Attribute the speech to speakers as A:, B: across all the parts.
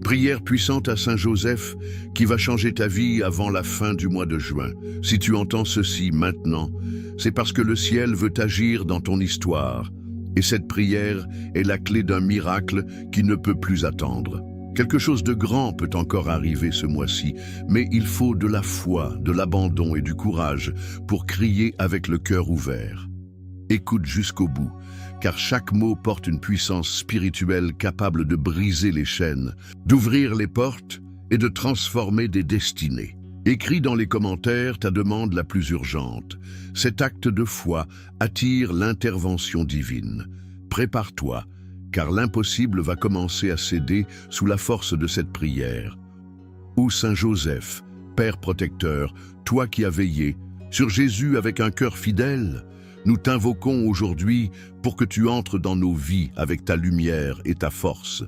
A: Prière puissante à Saint Joseph qui va changer ta vie avant la fin du mois de juin. Si tu entends ceci maintenant, c'est parce que le ciel veut agir dans ton histoire. Et cette prière est la clé d'un miracle qui ne peut plus attendre. Quelque chose de grand peut encore arriver ce mois-ci, mais il faut de la foi, de l'abandon et du courage pour crier avec le cœur ouvert. Écoute jusqu'au bout, car chaque mot porte une puissance spirituelle capable de briser les chaînes, d'ouvrir les portes et de transformer des destinées. Écris dans les commentaires ta demande la plus urgente. Cet acte de foi attire l'intervention divine. Prépare-toi, car l'impossible va commencer à céder sous la force de cette prière. Ô Saint Joseph, Père protecteur, toi qui as veillé sur Jésus avec un cœur fidèle, nous t'invoquons aujourd'hui pour que tu entres dans nos vies avec ta lumière et ta force.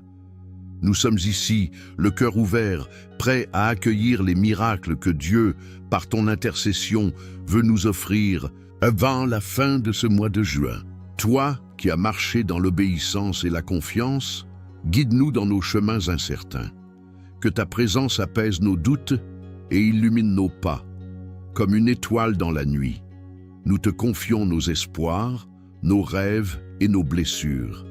A: Nous sommes ici, le cœur ouvert, prêts à accueillir les miracles que Dieu, par ton intercession, veut nous offrir avant la fin de ce mois de juin. Toi qui as marché dans l'obéissance et la confiance, guide-nous dans nos chemins incertains. Que ta présence apaise nos doutes et illumine nos pas, comme une étoile dans la nuit. Nous te confions nos espoirs, nos rêves et nos blessures,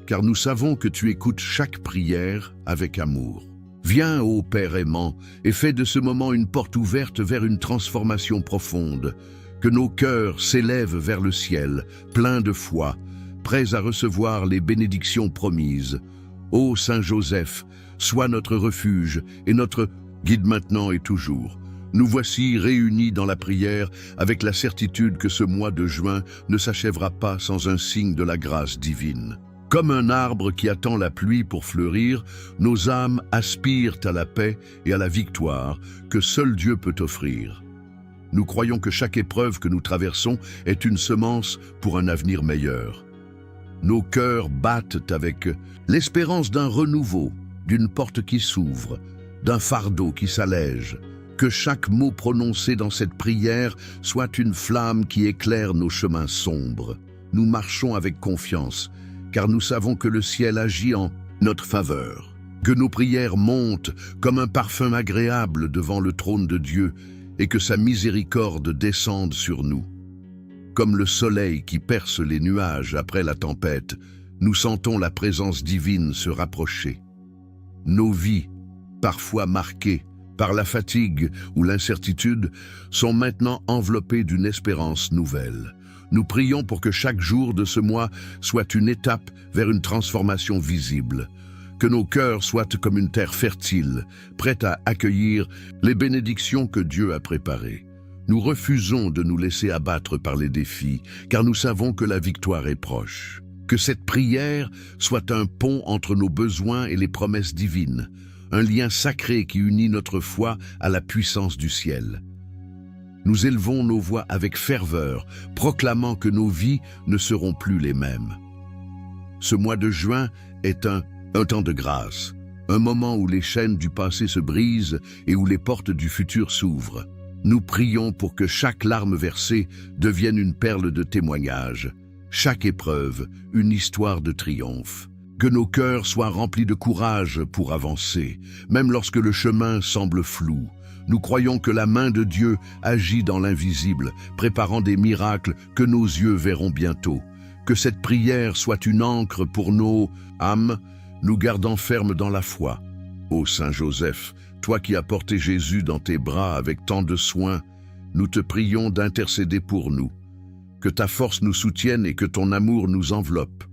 A: car nous savons que tu écoutes chaque prière avec amour. Viens, ô Père aimant, et fais de ce moment une porte ouverte vers une transformation profonde, que nos cœurs s'élèvent vers le ciel, pleins de foi, prêts à recevoir les bénédictions promises. Ô Saint Joseph, sois notre refuge et notre guide maintenant et toujours. Nous voici réunis dans la prière avec la certitude que ce mois de juin ne s'achèvera pas sans un signe de la grâce divine. Comme un arbre qui attend la pluie pour fleurir, nos âmes aspirent à la paix et à la victoire que seul Dieu peut offrir. Nous croyons que chaque épreuve que nous traversons est une semence pour un avenir meilleur. Nos cœurs battent avec l'espérance d'un renouveau, d'une porte qui s'ouvre, d'un fardeau qui s'allège. Que chaque mot prononcé dans cette prière soit une flamme qui éclaire nos chemins sombres. Nous marchons avec confiance, car nous savons que le ciel agit en notre faveur. Que nos prières montent comme un parfum agréable devant le trône de Dieu et que sa miséricorde descende sur nous. Comme le soleil qui perce les nuages après la tempête, nous sentons la présence divine se rapprocher. Nos vies, parfois marquées par la fatigue ou l'incertitude, sont maintenant enveloppées d'une espérance nouvelle. Nous prions pour que chaque jour de ce mois soit une étape vers une transformation visible. Que nos cœurs soient comme une terre fertile, prête à accueillir les bénédictions que Dieu a préparées. Nous refusons de nous laisser abattre par les défis, car nous savons que la victoire est proche. Que cette prière soit un pont entre nos besoins et les promesses divines, un lien sacré qui unit notre foi à la puissance du ciel. Nous élevons nos voix avec ferveur, proclamant que nos vies ne seront plus les mêmes. Ce mois de juin est un temps de grâce, un moment où les chaînes du passé se brisent et où les portes du futur s'ouvrent. Nous prions pour que chaque larme versée devienne une perle de témoignage, chaque épreuve une histoire de triomphe. Que nos cœurs soient remplis de courage pour avancer, même lorsque le chemin semble flou. Nous croyons que la main de Dieu agit dans l'invisible, préparant des miracles que nos yeux verront bientôt. Que cette prière soit une ancre pour nos âmes, nous gardant fermes dans la foi. Ô Saint Joseph, toi qui as porté Jésus dans tes bras avec tant de soin, nous te prions d'intercéder pour nous. Que ta force nous soutienne et que ton amour nous enveloppe.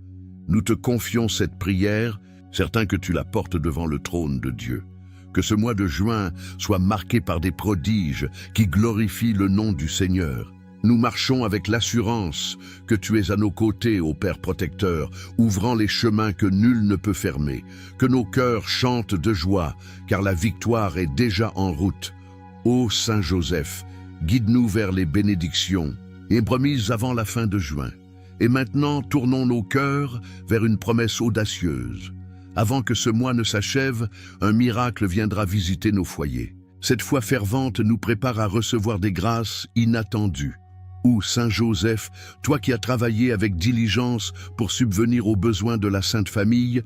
A: Nous te confions cette prière, certains que tu la portes devant le trône de Dieu. Que ce mois de juin soit marqué par des prodiges qui glorifient le nom du Seigneur. Nous marchons avec l'assurance que tu es à nos côtés, ô Père protecteur, ouvrant les chemins que nul ne peut fermer. Que nos cœurs chantent de joie, car la victoire est déjà en route. Ô Saint Joseph, guide-nous vers les bénédictions et promises avant la fin de juin. Et maintenant, tournons nos cœurs vers une promesse audacieuse. Avant que ce mois ne s'achève, un miracle viendra visiter nos foyers. Cette foi fervente nous prépare à recevoir des grâces inattendues. Ô Saint Joseph, toi qui as travaillé avec diligence pour subvenir aux besoins de la Sainte Famille,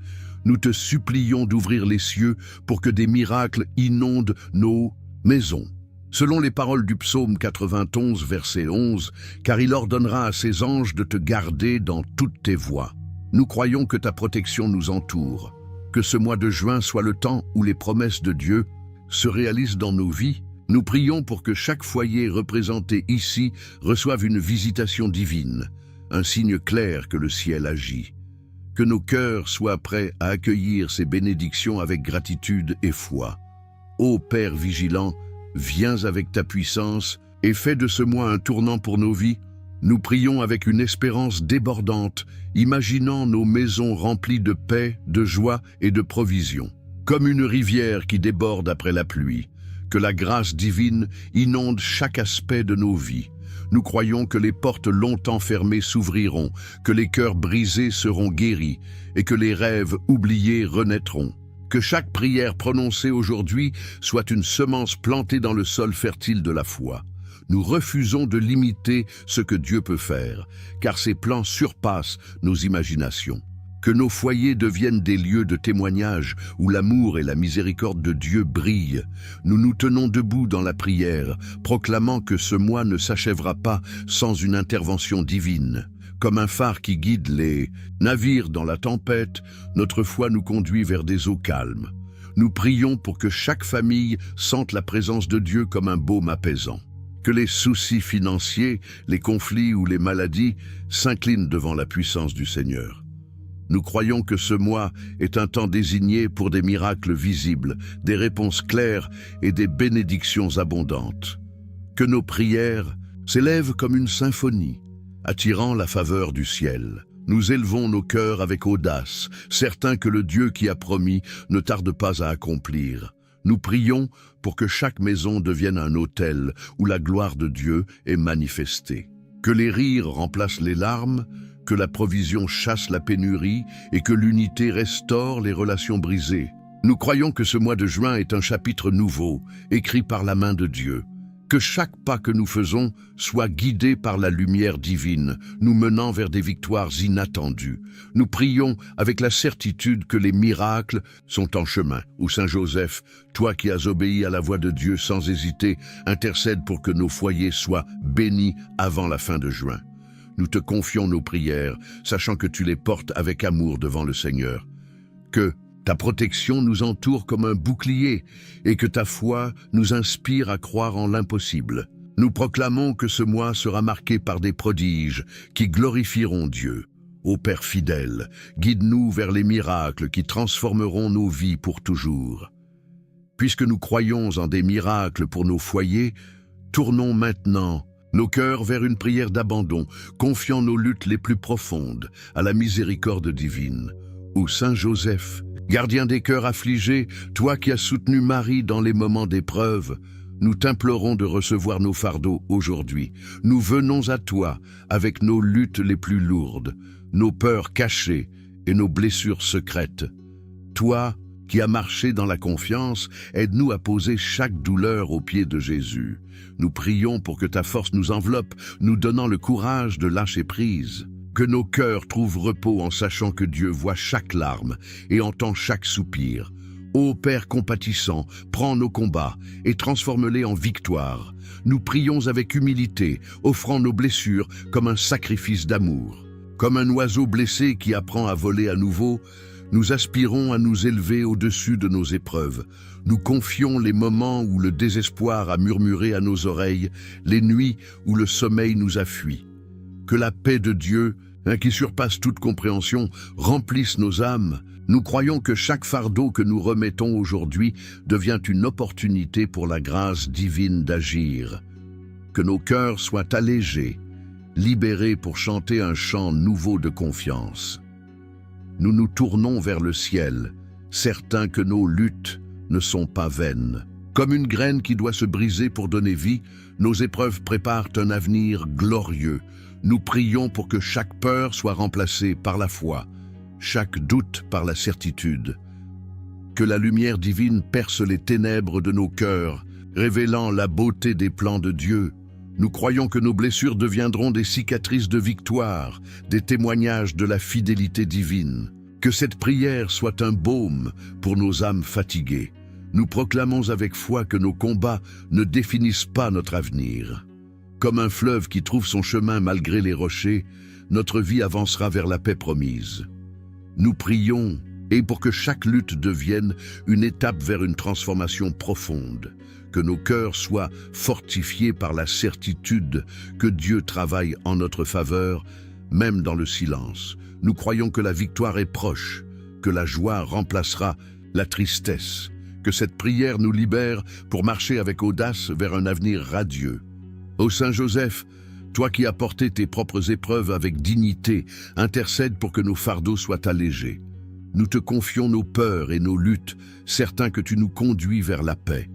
A: nous te supplions d'ouvrir les cieux pour que des miracles inondent nos maisons. Selon les paroles du psaume 91, verset 11, car il ordonnera à ses anges de te garder dans toutes tes voies. Nous croyons que ta protection nous entoure, que ce mois de juin soit le temps où les promesses de Dieu se réalisent dans nos vies. Nous prions pour que chaque foyer représenté ici reçoive une visitation divine, un signe clair que le ciel agit. Que nos cœurs soient prêts à accueillir ces bénédictions avec gratitude et foi. Ô Père vigilant, viens avec ta puissance et fais de ce mois un tournant pour nos vies. Nous prions avec une espérance débordante, imaginant nos maisons remplies de paix, de joie et de provision. Comme une rivière qui déborde après la pluie, que la grâce divine inonde chaque aspect de nos vies. Nous croyons que les portes longtemps fermées s'ouvriront, que les cœurs brisés seront guéris et que les rêves oubliés renaîtront. Que chaque prière prononcée aujourd'hui soit une semence plantée dans le sol fertile de la foi. Nous refusons de limiter ce que Dieu peut faire, car ses plans surpassent nos imaginations. Que nos foyers deviennent des lieux de témoignage où l'amour et la miséricorde de Dieu brillent. Nous nous tenons debout dans la prière, proclamant que ce mois ne s'achèvera pas sans une intervention divine. Comme un phare qui guide les navires dans la tempête, notre foi nous conduit vers des eaux calmes. Nous prions pour que chaque famille sente la présence de Dieu comme un baume apaisant. Que les soucis financiers, les conflits ou les maladies s'inclinent devant la puissance du Seigneur. Nous croyons que ce mois est un temps désigné pour des miracles visibles, des réponses claires et des bénédictions abondantes. Que nos prières s'élèvent comme une symphonie, attirant la faveur du ciel. Nous élevons nos cœurs avec audace, certains que le Dieu qui a promis ne tarde pas à accomplir. Nous prions pour que chaque maison devienne un autel où la gloire de Dieu est manifestée. Que les rires remplacent les larmes, que la provision chasse la pénurie et que l'unité restaure les relations brisées. Nous croyons que ce mois de juin est un chapitre nouveau, écrit par la main de Dieu. Que chaque pas que nous faisons soit guidé par la lumière divine, nous menant vers des victoires inattendues. Nous prions avec la certitude que les miracles sont en chemin. Ô Saint Joseph, toi qui as obéi à la voix de Dieu sans hésiter, intercède pour que nos foyers soient bénis avant la fin de juin. Nous te confions nos prières, sachant que tu les portes avec amour devant le Seigneur. Que ta protection nous entoure comme un bouclier et que ta foi nous inspire à croire en l'impossible. Nous proclamons que ce mois sera marqué par des prodiges qui glorifieront Dieu. Ô Père fidèle, guide-nous vers les miracles qui transformeront nos vies pour toujours. Puisque nous croyons en des miracles pour nos foyers, tournons maintenant nos cœurs vers une prière d'abandon, confiant nos luttes les plus profondes à la miséricorde divine. Ô Saint Joseph, gardien des cœurs affligés, toi qui as soutenu Marie dans les moments d'épreuve, nous t'implorons de recevoir nos fardeaux aujourd'hui. Nous venons à toi avec nos luttes les plus lourdes, nos peurs cachées et nos blessures secrètes. Toi qui as marché dans la confiance, aide-nous à poser chaque douleur aux pieds de Jésus. Nous prions pour que ta force nous enveloppe, nous donnant le courage de lâcher prise. Que nos cœurs trouvent repos en sachant que Dieu voit chaque larme et entend chaque soupir. Ô Père compatissant, prends nos combats et transforme-les en victoire. Nous prions avec humilité, offrant nos blessures comme un sacrifice d'amour. Comme un oiseau blessé qui apprend à voler à nouveau, nous aspirons à nous élever au-dessus de nos épreuves. Nous confions les moments où le désespoir a murmuré à nos oreilles, les nuits où le sommeil nous a fui. Que la paix de Dieu, qui surpasse toute compréhension, remplisse nos âmes. Nous croyons que chaque fardeau que nous remettons aujourd'hui devient une opportunité pour la grâce divine d'agir. Que nos cœurs soient allégés, libérés pour chanter un chant nouveau de confiance. Nous nous tournons vers le ciel, certains que nos luttes ne sont pas vaines. Comme une graine qui doit se briser pour donner vie, nos épreuves préparent un avenir glorieux. Nous prions pour que chaque peur soit remplacée par la foi, chaque doute par la certitude. Que la lumière divine perce les ténèbres de nos cœurs, révélant la beauté des plans de Dieu. Nous croyons que nos blessures deviendront des cicatrices de victoire, des témoignages de la fidélité divine. Que cette prière soit un baume pour nos âmes fatiguées. Nous proclamons avec foi que nos combats ne définissent pas notre avenir. Comme un fleuve qui trouve son chemin malgré les rochers, notre vie avancera vers la paix promise. Nous prions et pour que chaque lutte devienne une étape vers une transformation profonde, que nos cœurs soient fortifiés par la certitude que Dieu travaille en notre faveur, même dans le silence. Nous croyons que la victoire est proche, que la joie remplacera la tristesse, que cette prière nous libère pour marcher avec audace vers un avenir radieux. Ô Saint Joseph, toi qui as porté tes propres épreuves avec dignité, intercède pour que nos fardeaux soient allégés. Nous te confions nos peurs et nos luttes, certains que tu nous conduis vers la paix.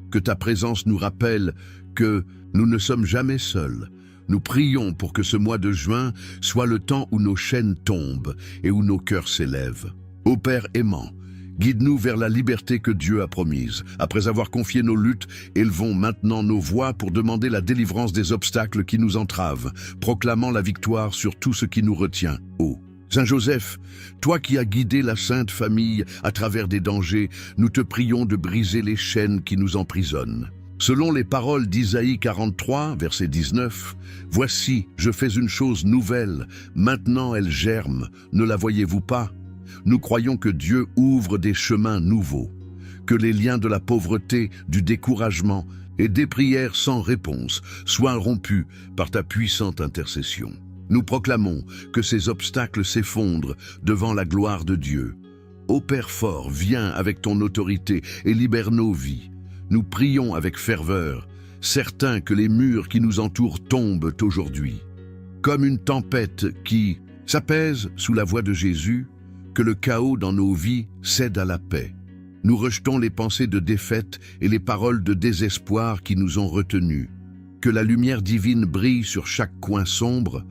A: Que ta présence nous rappelle que nous ne sommes jamais seuls. Nous prions pour que ce mois de juin soit le temps où nos chaînes tombent et où nos cœurs s'élèvent. Ô Père aimant, guide-nous vers la liberté que Dieu a promise. Après avoir confié nos luttes, élevons maintenant nos voix pour demander la délivrance des obstacles qui nous entravent, proclamant la victoire sur tout ce qui nous retient. Ô Saint Joseph, toi qui as guidé la Sainte Famille à travers des dangers, nous te prions de briser les chaînes qui nous emprisonnent. Selon les paroles d'Isaïe 43, verset 19, « Voici, je fais une chose nouvelle, maintenant elle germe, ne la voyez-vous pas ?» Nous croyons que Dieu ouvre des chemins nouveaux, que les liens de la pauvreté, du découragement et des prières sans réponse soient rompus par ta puissante intercession. Nous proclamons que ces obstacles s'effondrent devant la gloire de Dieu. Ô Père fort, viens avec ton autorité et libère nos vies. Nous prions avec ferveur, certains que les murs qui nous entourent tombent aujourd'hui. Comme une tempête qui s'apaise sous la voix de Jésus, que le chaos dans nos vies cède à la paix. Nous rejetons les pensées de défaite et les paroles de désespoir qui nous ont retenus. Que la lumière divine brille sur chaque coin sombre,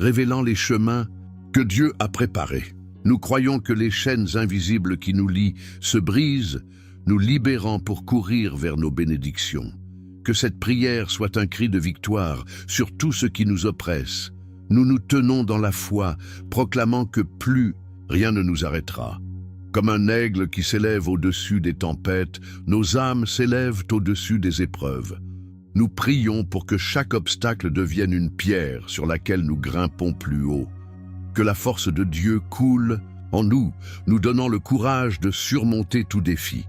A: révélant les chemins que Dieu a préparés. Nous croyons que les chaînes invisibles qui nous lient se brisent, nous libérant pour courir vers nos bénédictions. Que cette prière soit un cri de victoire sur tout ce qui nous oppresse. Nous nous tenons dans la foi, proclamant que plus rien ne nous arrêtera. Comme un aigle qui s'élève au-dessus des tempêtes, nos âmes s'élèvent au-dessus des épreuves. Nous prions pour que chaque obstacle devienne une pierre sur laquelle nous grimpons plus haut. Que la force de Dieu coule en nous, nous donnant le courage de surmonter tout défi.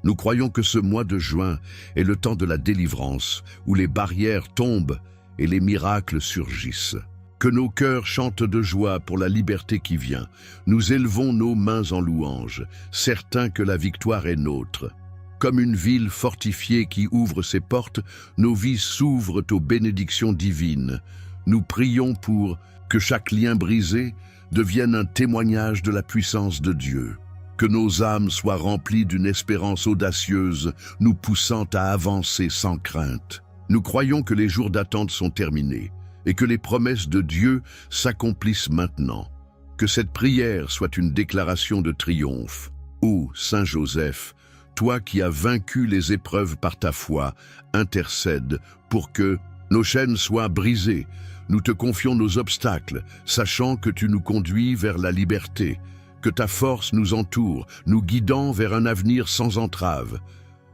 A: Nous croyons que ce mois de juin est le temps de la délivrance, où les barrières tombent et les miracles surgissent. Que nos cœurs chantent de joie pour la liberté qui vient. Nous élevons nos mains en louange, certains que la victoire est nôtre. Comme une ville fortifiée qui ouvre ses portes, nos vies s'ouvrent aux bénédictions divines. Nous prions pour que chaque lien brisé devienne un témoignage de la puissance de Dieu. Que nos âmes soient remplies d'une espérance audacieuse, nous poussant à avancer sans crainte. Nous croyons que les jours d'attente sont terminés et que les promesses de Dieu s'accomplissent maintenant. Que cette prière soit une déclaration de triomphe. Ô Saint Joseph, toi qui as vaincu les épreuves par ta foi, intercède pour que nos chaînes soient brisées. Nous te confions nos obstacles, sachant que tu nous conduis vers la liberté. Que ta force nous entoure, nous guidant vers un avenir sans entrave.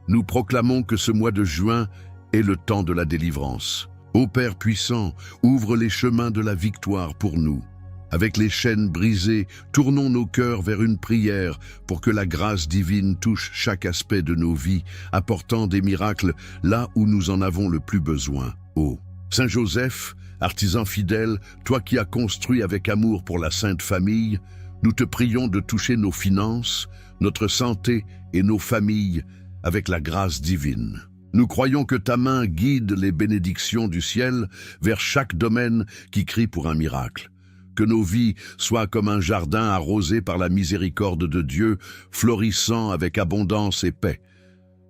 A: Nous proclamons que ce mois de juin est le temps de la délivrance. Ô Père puissant, ouvre les chemins de la victoire pour nous. Avec les chaînes brisées, tournons nos cœurs vers une prière pour que la grâce divine touche chaque aspect de nos vies, apportant des miracles là où nous en avons le plus besoin. Ô Saint Joseph, artisan fidèle, toi qui as construit avec amour pour la Sainte Famille, nous te prions de toucher nos finances, notre santé et nos familles avec la grâce divine. Nous croyons que ta main guide les bénédictions du ciel vers chaque domaine qui crie pour un miracle. Que nos vies soient comme un jardin arrosé par la miséricorde de Dieu, florissant avec abondance et paix.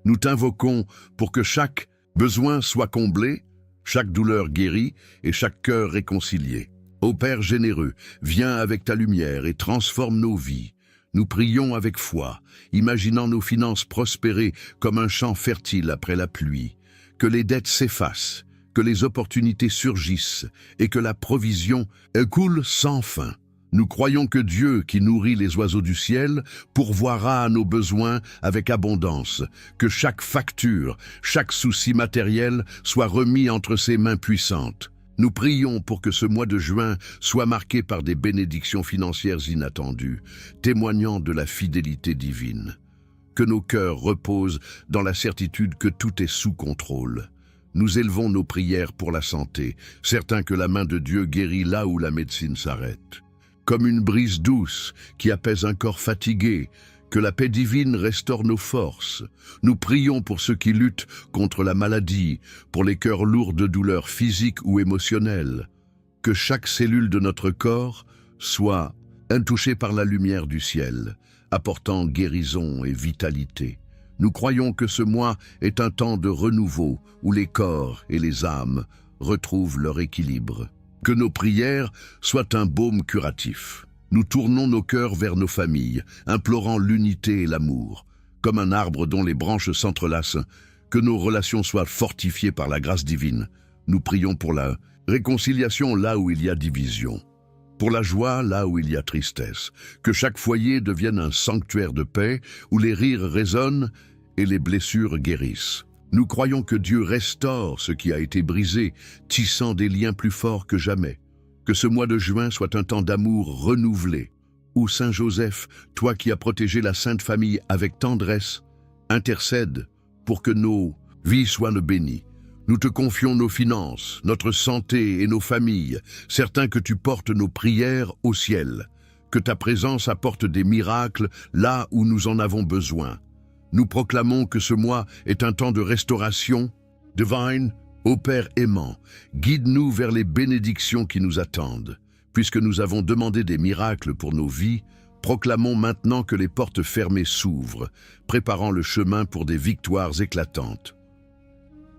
A: Nous t'invoquons pour que chaque besoin soit comblé, chaque douleur guérie et chaque cœur réconcilié. Ô Père généreux, viens avec ta lumière et transforme nos vies. Nous prions avec foi, imaginant nos finances prospérer comme un champ fertile après la pluie. Que les dettes s'effacent, que les opportunités surgissent et que la provision coule sans fin. Nous croyons que Dieu, qui nourrit les oiseaux du ciel, pourvoira à nos besoins avec abondance, que chaque facture, chaque souci matériel soit remis entre ses mains puissantes. Nous prions pour que ce mois de juin soit marqué par des bénédictions financières inattendues, témoignant de la fidélité divine. Que nos cœurs reposent dans la certitude que tout est sous contrôle. Nous élevons nos prières pour la santé, certains que la main de Dieu guérit là où la médecine s'arrête. Comme une brise douce qui apaise un corps fatigué, que la paix divine restaure nos forces. Nous prions pour ceux qui luttent contre la maladie, pour les cœurs lourds de douleurs physiques ou émotionnelles. Que chaque cellule de notre corps soit touchée par la lumière du ciel, apportant guérison et vitalité. Nous croyons que ce mois est un temps de renouveau où les corps et les âmes retrouvent leur équilibre. Que nos prières soient un baume curatif. Nous tournons nos cœurs vers nos familles, implorant l'unité et l'amour. Comme un arbre dont les branches s'entrelacent, que nos relations soient fortifiées par la grâce divine. Nous prions pour la réconciliation là où il y a division, pour la joie là où il y a tristesse. Que chaque foyer devienne un sanctuaire de paix, où les rires résonnent et les blessures guérissent. Nous croyons que Dieu restaure ce qui a été brisé, tissant des liens plus forts que jamais. Que ce mois de juin soit un temps d'amour renouvelé, où Saint Joseph, toi qui as protégé la Sainte Famille avec tendresse, intercède pour que nos vies soient bénies. Nous te confions nos finances, notre santé et nos familles, certains que tu portes nos prières au ciel. Que ta présence apporte des miracles là où nous en avons besoin. Nous proclamons que ce mois est un temps de restauration divine. Ô Père aimant, guide-nous vers les bénédictions qui nous attendent. Puisque nous avons demandé des miracles pour nos vies, proclamons maintenant que les portes fermées s'ouvrent, préparant le chemin pour des victoires éclatantes.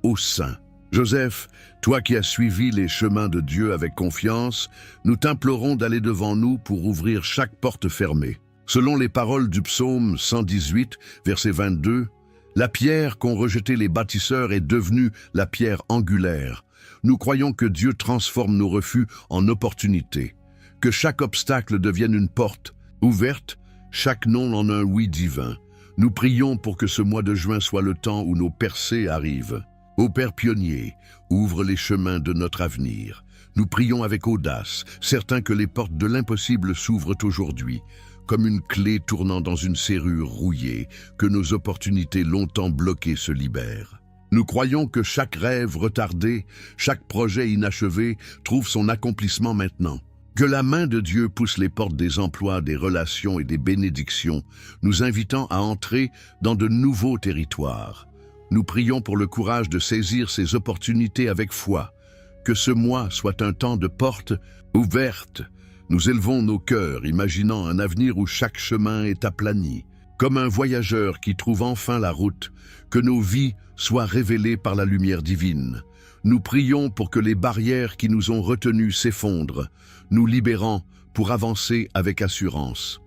A: Ô Saint Joseph, toi qui as suivi les chemins de Dieu avec confiance, nous t'implorons d'aller devant nous pour ouvrir chaque porte fermée. Selon les paroles du psaume 118, verset 22, la pierre qu'ont rejetée les bâtisseurs est devenue la pierre angulaire. Nous croyons que Dieu transforme nos refus en opportunités, que chaque obstacle devienne une porte ouverte, chaque non en un oui divin. Nous prions pour que ce mois de juin soit le temps où nos percées arrivent. Ô Père pionnier, ouvre les chemins de notre avenir. Nous prions avec audace, certains que les portes de l'impossible s'ouvrent aujourd'hui, comme une clé tournant dans une serrure rouillée, que nos opportunités longtemps bloquées se libèrent. Nous croyons que chaque rêve retardé, chaque projet inachevé trouve son accomplissement maintenant. Que la main de Dieu pousse les portes des emplois, des relations et des bénédictions, nous invitant à entrer dans de nouveaux territoires. Nous prions pour le courage de saisir ces opportunités avec foi. Que ce mois soit un temps de portes ouvertes. Nous élevons nos cœurs, imaginant un avenir où chaque chemin est aplani. Comme un voyageur qui trouve enfin la route, que nos vies soient révélées par la lumière divine. Nous prions pour que les barrières qui nous ont retenus s'effondrent, nous libérant pour avancer avec assurance.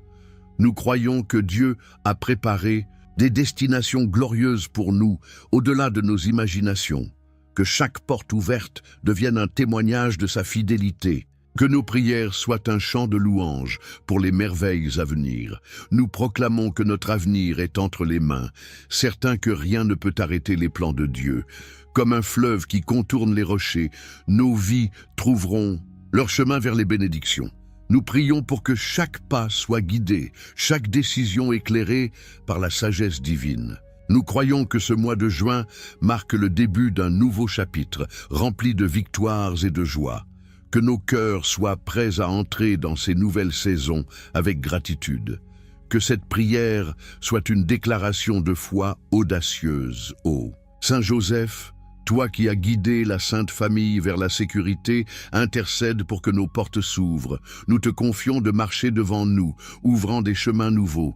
A: Nous croyons que Dieu a préparé des destinations glorieuses pour nous, au-delà de nos imaginations. Que chaque porte ouverte devienne un témoignage de sa fidélité. Que nos prières soient un chant de louange pour les merveilles à venir. Nous proclamons que notre avenir est entre les mains, certains que rien ne peut arrêter les plans de Dieu. Comme un fleuve qui contourne les rochers, nos vies trouveront leur chemin vers les bénédictions. Nous prions pour que chaque pas soit guidé, chaque décision éclairée par la sagesse divine. Nous croyons que ce mois de juin marque le début d'un nouveau chapitre, rempli de victoires et de joie. Que nos cœurs soient prêts à entrer dans ces nouvelles saisons avec gratitude. Que cette prière soit une déclaration de foi audacieuse. Ô Saint Joseph, toi qui as guidé la Sainte Famille vers la sécurité, intercède pour que nos portes s'ouvrent. Nous te confions de marcher devant nous, ouvrant des chemins nouveaux.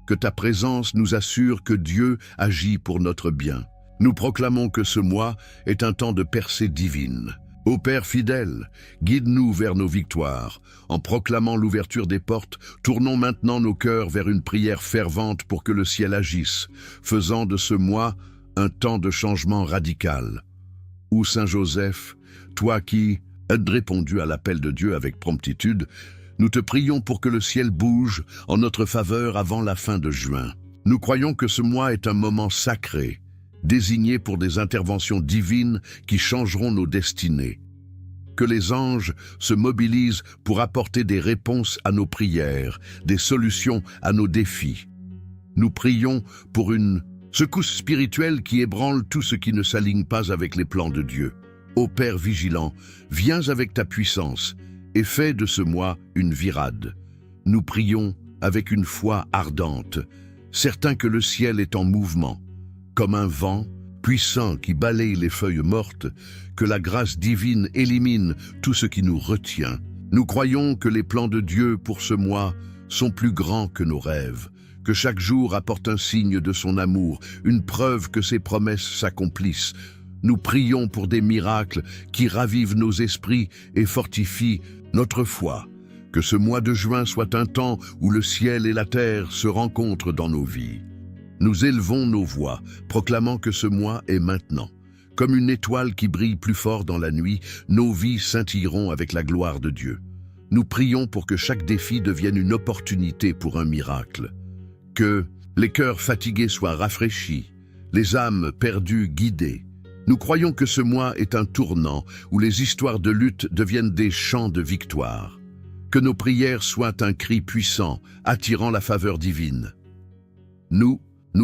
A: Que ta présence nous assure que Dieu agit pour notre bien. Nous proclamons que ce mois est un temps de percée divine. Ô Père fidèle, guide-nous vers nos victoires. En proclamant l'ouverture des portes, tournons maintenant nos cœurs vers une prière fervente pour que le ciel agisse, faisant de ce mois un temps de changement radical. Ô Saint Joseph, toi qui as répondu à l'appel de Dieu avec promptitude, Nous te prions pour que le ciel bouge en notre faveur avant la fin de juin. Nous croyons que ce mois est un moment sacré, désigné pour des interventions divines qui changeront nos destinées. Que les anges se mobilisent pour apporter des réponses à nos prières, des solutions à nos défis. Nous prions pour une secousse spirituelle qui ébranle tout ce qui ne s'aligne pas avec les plans de Dieu. Ô Père vigilant, viens avec ta puissance et fais de ce mois une virade. Nous prions avec une foi ardente, certains que le ciel est en mouvement, comme un vent puissant qui balaye les feuilles mortes, que la grâce divine élimine tout ce qui nous retient. Nous croyons que les plans de Dieu pour ce mois sont plus grands que nos rêves, que chaque jour apporte un signe de son amour, une preuve que ses promesses s'accomplissent. Nous prions pour des miracles qui ravivent nos esprits et fortifient notre foi. Que ce mois de juin soit un temps où le ciel et la terre se rencontrent dans nos vies. Nous élevons nos voix, proclamant que ce mois est maintenant. Comme une étoile qui brille plus fort dans la nuit, nos vies scintilleront avec la gloire de Dieu. Nous prions pour que chaque défi devienne une opportunité pour un miracle. Que les cœurs fatigués soient rafraîchis, les âmes perdues guidées. Nous croyons que ce mois est un tournant où les histoires de lutte deviennent des chants de victoire. Que nos prières soient un cri puissant, attirant la faveur divine. Nous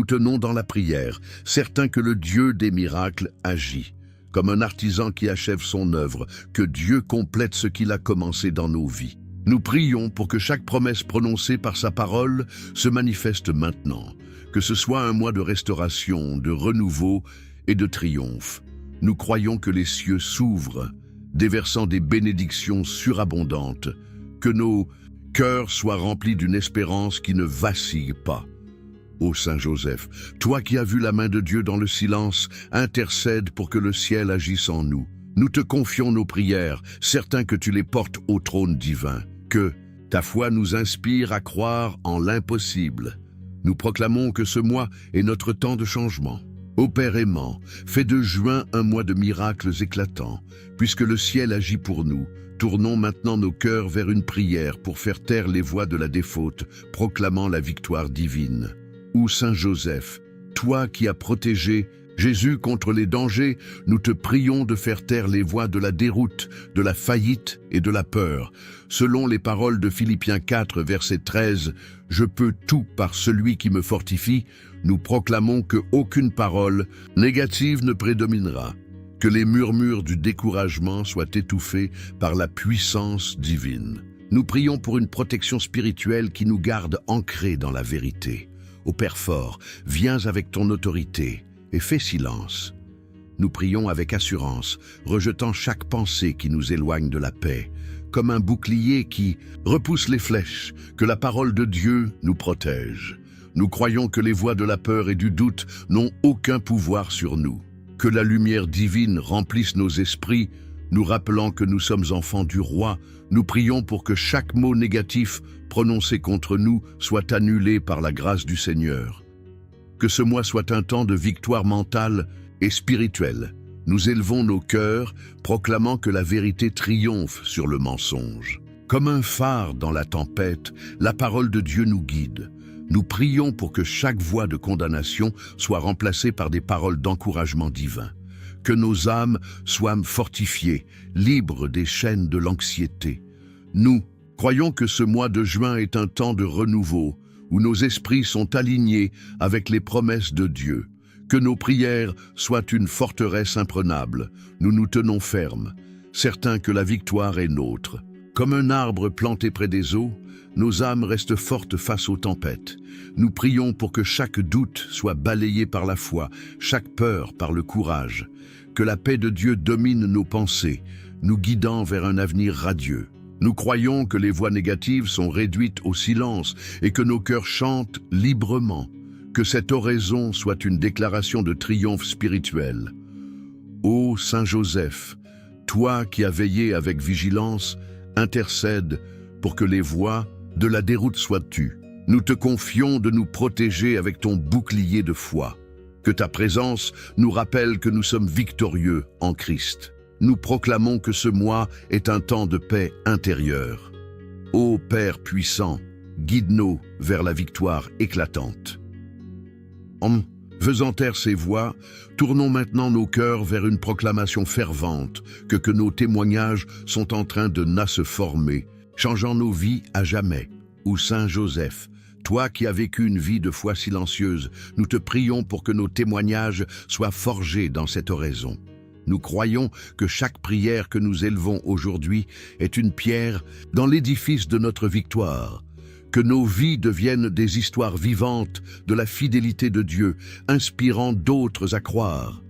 A: tenons dans la prière, certains que le Dieu des miracles agit. Comme un artisan qui achève son œuvre, que Dieu complète ce qu'il a commencé dans nos vies. Nous prions pour que chaque promesse prononcée par sa parole se manifeste maintenant. Que ce soit un mois de restauration, de renouveau et de triomphe. Nous croyons que les cieux s'ouvrent, déversant des bénédictions surabondantes. Que nos cœurs soient remplis d'une espérance qui ne vacille pas. Ô Saint Joseph, toi qui as vu la main de Dieu dans le silence, intercède pour que le ciel agisse en nous. Nous te confions nos prières, certains que tu les portes au trône divin. Que ta foi nous inspire à croire en l'impossible. Nous proclamons que ce mois est notre temps de changement. Ô Père aimant, fais de juin un mois de miracles éclatants. Puisque le ciel agit pour nous, tournons maintenant nos cœurs vers une prière pour faire taire les voix de la défaute, proclamant la victoire divine. Ô Saint Joseph, toi qui as protégé Jésus contre les dangers, nous te prions de faire taire les voix de la déroute, de la faillite et de la peur. Selon les paroles de Philippiens 4, verset 13, « Je peux tout par celui qui me fortifie », nous proclamons que aucune parole négative ne prédominera, que les murmures du découragement soient étouffés par la puissance divine. Nous prions pour une protection spirituelle qui nous garde ancrés dans la vérité. Ô Père fort, viens avec ton autorité et fais silence. Nous prions avec assurance, rejetant chaque pensée qui nous éloigne de la paix, comme un bouclier qui repousse les flèches, que la parole de Dieu nous protège. Nous croyons que les voix de la peur et du doute n'ont aucun pouvoir sur nous. Que la lumière divine remplisse nos esprits, nous rappelant que nous sommes enfants du roi. Nous prions pour que chaque mot négatif prononcé contre nous soit annulé par la grâce du Seigneur. Que ce mois soit un temps de victoire mentale et spirituelle. Nous élevons nos cœurs, proclamant que la vérité triomphe sur le mensonge. Comme un phare dans la tempête, la parole de Dieu nous guide. Nous prions pour que chaque voix de condamnation soit remplacée par des paroles d'encouragement divin. Que nos âmes soient fortifiées, libres des chaînes de l'anxiété. Nous croyons que ce mois de juin est un temps de renouveau, où nos esprits sont alignés avec les promesses de Dieu. Que nos prières soient une forteresse imprenable. Nous nous tenons fermes, certains que la victoire est nôtre. Comme un arbre planté près des eaux, nos âmes restent fortes face aux tempêtes. Nous prions pour que chaque doute soit balayé par la foi, chaque peur par le courage. Que la paix de Dieu domine nos pensées, nous guidant vers un avenir radieux. Nous croyons que les voix négatives sont réduites au silence et que nos cœurs chantent librement. Que cette oraison soit une déclaration de triomphe spirituel. Ô Saint Joseph, toi qui as veillé avec vigilance, intercède pour que les voix de la déroute soient tues. Nous te confions de nous protéger avec ton bouclier de foi. Que ta présence nous rappelle que nous sommes victorieux en Christ. Nous proclamons que ce mois est un temps de paix intérieure. Ô Père puissant, guide-nous vers la victoire éclatante. En faisant taire ces voix, tournons maintenant nos cœurs vers une proclamation fervente que nos témoignages sont en train de se former, changeant nos vies à jamais. Ô Saint Joseph, toi qui as vécu une vie de foi silencieuse, nous te prions pour que nos témoignages soient forgés dans cette oraison. Nous croyons que chaque prière que nous élevons aujourd'hui est une pierre dans l'édifice de notre victoire, que nos vies deviennent des histoires vivantes de la fidélité de Dieu, inspirant d'autres à croire.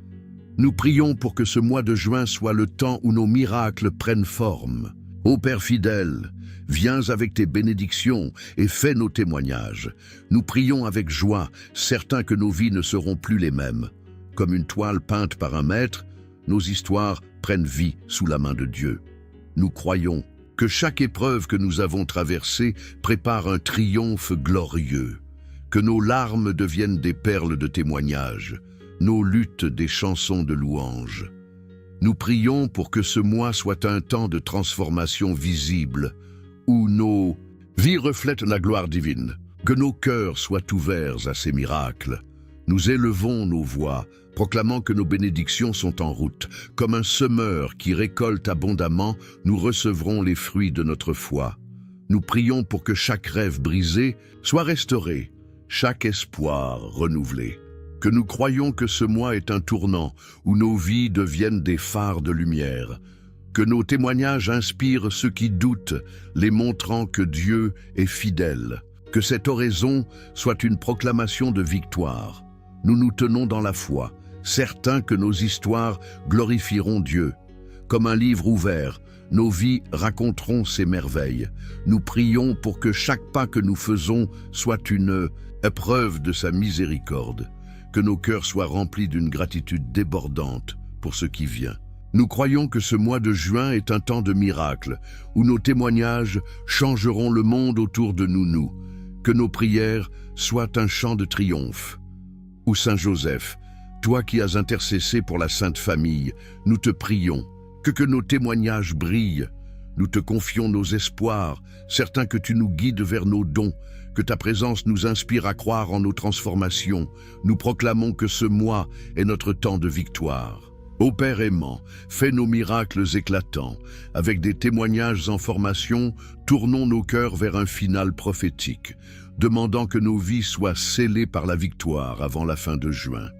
A: Nous prions pour que ce mois de juin soit le temps où nos miracles prennent forme. Ô Père fidèle, viens avec tes bénédictions et fais nos témoignages. Nous prions avec joie, certains que nos vies ne seront plus les mêmes. Comme une toile peinte par un maître, nos histoires prennent vie sous la main de Dieu. Nous croyons que chaque épreuve que nous avons traversée prépare un triomphe glorieux, que nos larmes deviennent des perles de témoignage, nos luttes des chansons de louange. Nous prions pour que ce mois soit un temps de transformation visible, où nos vies reflètent la gloire divine, que nos cœurs soient ouverts à ces miracles. Nous élevons nos voix, proclamant que nos bénédictions sont en route. Comme un semeur qui récolte abondamment, nous recevrons les fruits de notre foi. Nous prions pour que chaque rêve brisé soit restauré, chaque espoir renouvelé. Que nous croyons que ce mois est un tournant où nos vies deviennent des phares de lumière. Que nos témoignages inspirent ceux qui doutent, les montrant que Dieu est fidèle. Que cette oraison soit une proclamation de victoire. Nous nous tenons dans la foi, certains que nos histoires glorifieront Dieu. Comme un livre ouvert, nos vies raconteront ses merveilles. Nous prions pour que chaque pas que nous faisons soit une épreuve de sa miséricorde. Que nos cœurs soient remplis d'une gratitude débordante pour ce qui vient. Nous croyons que ce mois de juin est un temps de miracle, où nos témoignages changeront le monde autour de nous. Que nos prières soient un chant de triomphe. Ô Saint Joseph, toi qui as intercessé pour la Sainte Famille, nous te prions, que nos témoignages brillent. Nous te confions nos espoirs, certains que tu nous guides vers nos dons, que ta présence nous inspire à croire en nos transformations. Nous proclamons que ce mois est notre temps de victoire. Ô Père aimant, fais nos miracles éclatants. Avec des témoignages en formation, tournons nos cœurs vers un final prophétique, demandant que nos vies soient scellées par la victoire avant la fin de juin.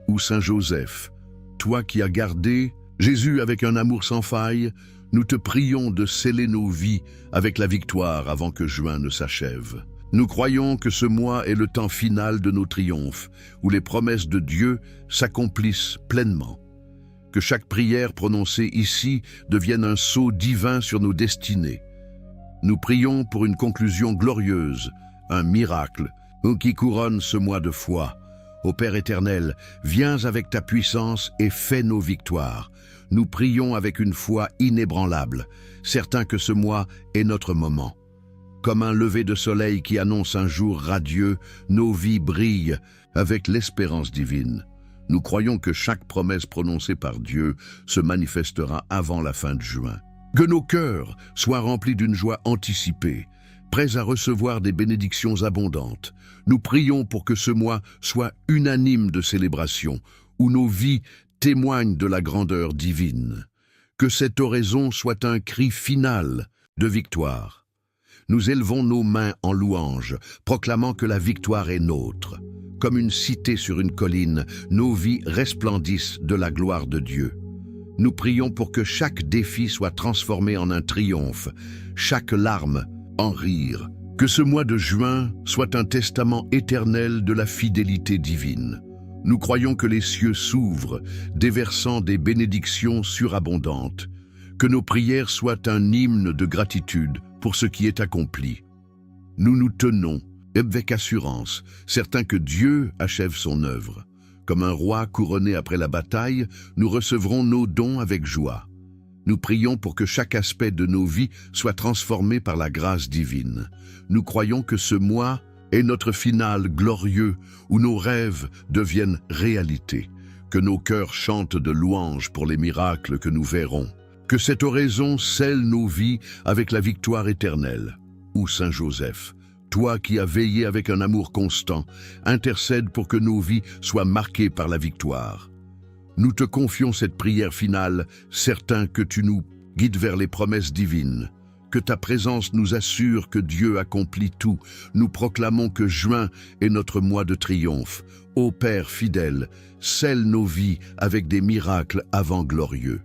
A: Ô Saint Joseph, toi qui as gardé Jésus avec un amour sans faille, nous te prions de sceller nos vies avec la victoire avant que juin ne s'achève. Nous croyons que ce mois est le temps final de nos triomphes, où les promesses de Dieu s'accomplissent pleinement. Que chaque prière prononcée ici devienne un sceau divin sur nos destinées. Nous prions pour une conclusion glorieuse, un miracle, qui couronne ce mois de foi. Ô Père éternel, viens avec ta puissance et fais nos victoires. Nous prions avec une foi inébranlable, certains que ce mois est notre moment. Comme un lever de soleil qui annonce un jour radieux, nos vies brillent avec l'espérance divine. Nous croyons que chaque promesse prononcée par Dieu se manifestera avant la fin de juin. Que nos cœurs soient remplis d'une joie anticipée, prêts à recevoir des bénédictions abondantes. Nous prions pour que ce mois soit unanime de célébration, où nos vies témoignent de la grandeur divine. Que cette oraison soit un cri final de victoire. Nous élevons nos mains en louange, proclamant que la victoire est nôtre. Comme une cité sur une colline, nos vies resplendissent de la gloire de Dieu. Nous prions pour que chaque défi soit transformé en un triomphe, chaque larme en rire. Que ce mois de juin soit un testament éternel de la fidélité divine. Nous croyons que les cieux s'ouvrent, déversant des bénédictions surabondantes. Que nos prières soient un hymne de gratitude pour ce qui est accompli. Nous nous tenons, avec assurance, certains que Dieu achève son œuvre. Comme un roi couronné après la bataille, nous recevrons nos dons avec joie. Nous prions pour que chaque aspect de nos vies soit transformé par la grâce divine. Nous croyons que ce mois est notre final glorieux où nos rêves deviennent réalité, que nos cœurs chantent de louanges pour les miracles que nous verrons, Que cette oraison scelle nos vies avec la victoire éternelle. Ô Saint Joseph, toi qui as veillé avec un amour constant, intercède pour que nos vies soient marquées par la victoire. Nous te confions cette prière finale, certains que tu nous guides vers les promesses divines. Que ta présence nous assure que Dieu accomplit tout. Nous proclamons que juin est notre mois de triomphe. Ô Père fidèle, scelle nos vies avec des miracles avant glorieux.